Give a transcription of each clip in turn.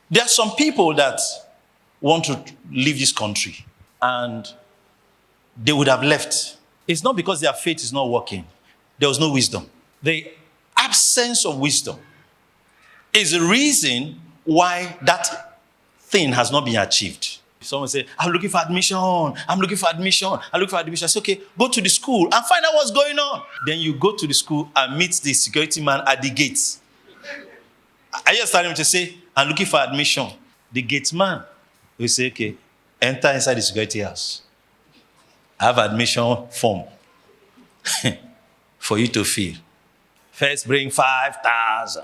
There are some people that want to leave this country and they would have left. It's not because their faith is not working. There was no wisdom. The absence of wisdom is the reason why that thing has not been achieved. Someone say, I'm looking for admission. I'm looking for admission. I'm looking for admission. I say, okay, go to the school and find out what's going on. Then you go to the school and meet the security man at the gates. I just started to say, I'm looking for admission. The gate man will say, okay, enter inside the security house. I have admission form for you to fill. First bring 5,000.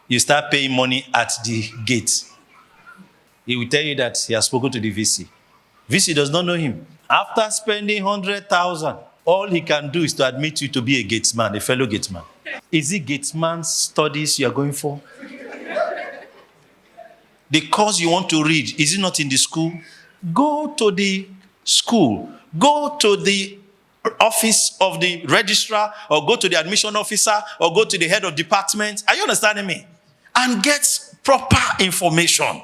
You start paying money at the gate. He will tell you that he has spoken to the VC. VC does not know him. After spending 100,000, all he can do is to admit you to be a gatesman, a fellow gatesman. Is it gatesman studies you are going for? The course you want to read, is it not in the school? Go to the school. Go to the office of the registrar, or go to the admission officer, or go to the head of department. Are you understanding me? And get proper information.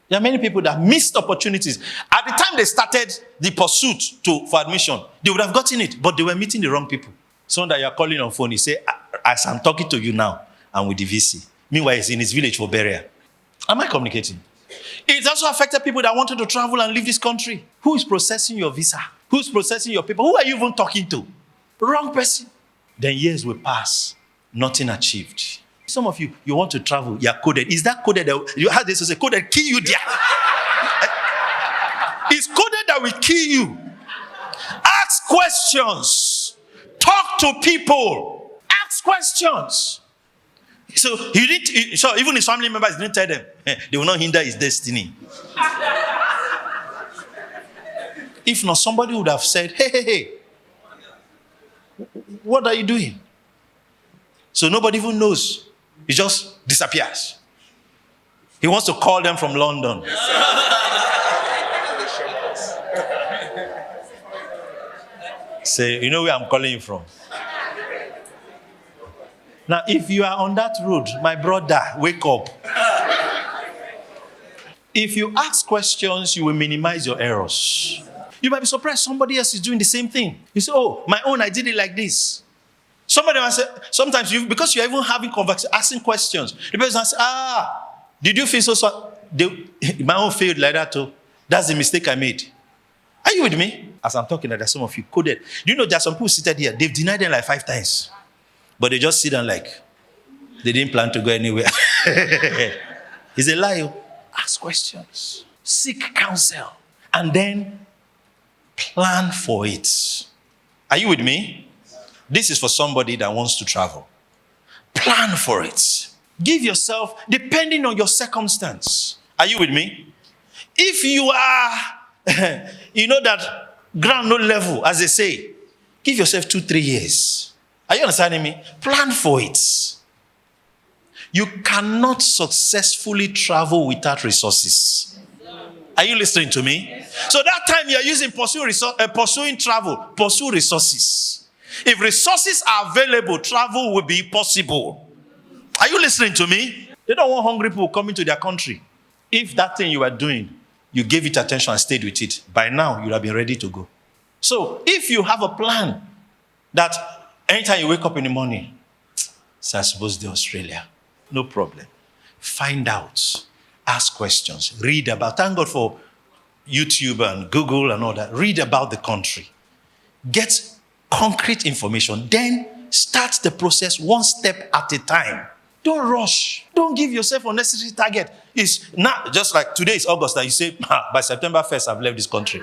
There are many people that missed opportunities. At the time they started the pursuit for admission, they would have gotten it, but they were meeting the wrong people. Someone that you are calling on phone, he say, as I'm talking to you now, I'm with the VC. Meanwhile, he's in his village for burial. Am I communicating? It also affected people that wanted to travel and leave this country. Who is processing your visa? Who's processing your paper? Who are you even talking to? Wrong person. Then years will pass, nothing achieved. Some of you, you want to travel, you are coded. Is that coded? You had this to say, coded kill you there. It's coded that will kill you. Ask questions. Talk to people. Ask questions. So even his family members didn't tell them. They will not hinder his destiny. If not, somebody would have said, hey, what are you doing? So nobody even knows. He just disappears. He wants to call them from London. Say, you know where I'm calling you from? Now, if you are on that road, my brother, wake up. If you ask questions, you will minimize your errors. You might be surprised somebody else is doing the same thing. You say, oh, my own, I did it like this. Somebody might say, sometimes because you're even having conversation, asking questions, the person will say, did you feel so? My own failed like that too. That's the mistake I made. Are you with me? As I'm talking, there's some of you coded. Do you know there are some people seated here, they've denied them like 5 times. But they just sit down like, they didn't plan to go anywhere. It's a lie. Ask questions. Seek counsel. And then plan for it. Are you with me? This is for somebody that wants to travel. Plan for it. Give yourself, depending on your circumstance. Are you with me? If you are, that ground no level, as they say, give yourself 2-3 years. Are you understanding me? Plan for it. You cannot successfully travel without resources. Are you listening to me? So that time you are using pursuing travel, pursue resources. If resources are available, travel will be possible. Are you listening to me? They don't want hungry people coming to their country. If that thing you are doing, you gave it attention and stayed with it, by now you would have been ready to go. So if you have a plan that anytime you wake up in the morning, say, I suppose to Australia, no problem. Find out. Ask questions. Read about. Thank God for YouTube and Google and all that. Read about the country. Get concrete information. Then start the process one step at a time. Don't rush. Don't give yourself unnecessary target. It's not just like today is August and you say, by September 1st, I've left this country.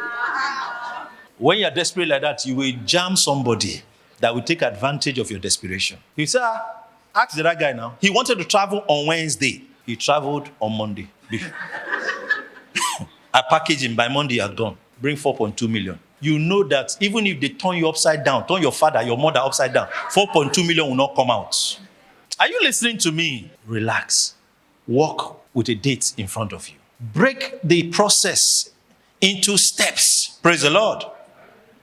When you're desperate like that, you will jam somebody that will take advantage of your desperation. You say, ask the right guy now. He wanted to travel on Wednesday. He traveled on Monday. I package him. By Monday, you're gone. Bring 4.2 million. You know that even if they turn you upside down, turn your father, your mother upside down, 4.2 million will not come out. Are you listening to me? Relax. Walk with a date in front of you. Break the process into steps. Praise the Lord.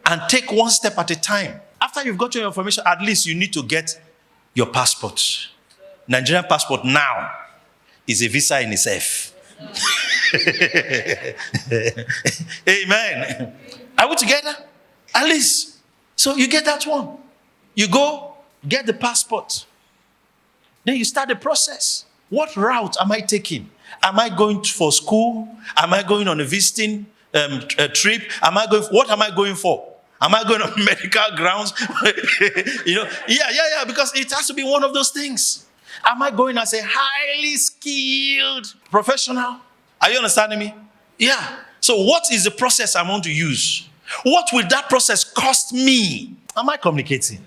And take one step at a time. After you've got your information, at least you need to get your passport. Nigerian passport now. is a visa in itself. Amen. Are we together? At least. So you get that one. You go, get the passport. Then you start the process. What route am I taking? Am I going for school? Am I going on a visiting trip? What am I going for? Am I going on medical grounds? Yeah, because it has to be one of those things. Am I going as a highly skilled professional? Are you understanding me? Yeah. So what is the process I want to use? What will that process cost me? Am I communicating?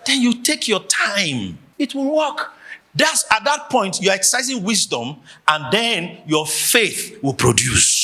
Then you take your time. It will work. That's at that point, you're exercising wisdom, and then your faith will produce.